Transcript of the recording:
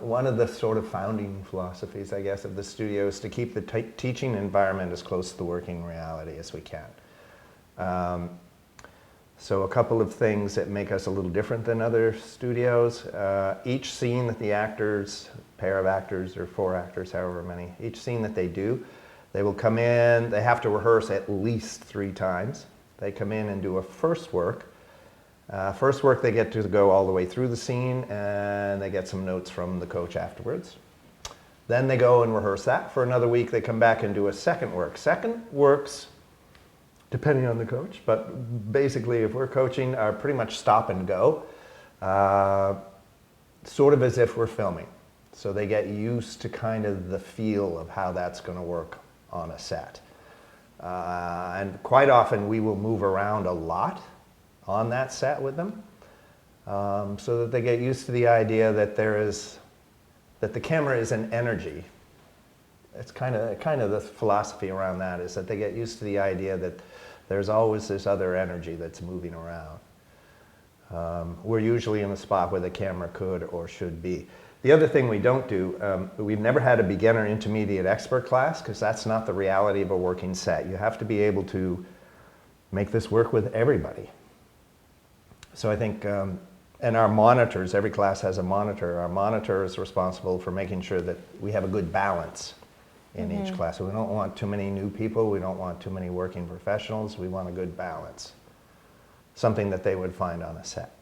One of the sort of founding philosophies, I guess, of the studio is to keep the teaching environment as close to the working reality as we can. So a couple of things that make us a little different than other studios. Each scene that the actors, pair of actors or 4 actors, however many, each scene that they do, they will come in, they have to rehearse at least 3 times. They come in and do a first work. First work, they get to go all the way through the scene, and they get some notes from the coach afterwards. Then they go and rehearse that for another week. They come back and do a second work. Second works, depending on the coach, but basically if we're coaching, are pretty much stop and go, sort of as if we're filming. So they get used to kind of the feel of how that's going to work on a set. And quite often we will move around a lot on that set with them, so that they get used to the idea that that the camera is an energy. It's kind of the philosophy around that is that they get used to the idea that there's always this other energy that's moving around. We're usually in a spot where the camera could or should be. The other thing we don't do, we've never had a beginner, intermediate, expert class, because that's not the reality of a working set. You have to be able to make this work with everybody. So I think, and our monitors, every class has a monitor. Our monitor is responsible for making sure that we have a good balance in each class. So we don't want too many new people. We don't want too many working professionals. We want a good balance. Something that they would find on a set.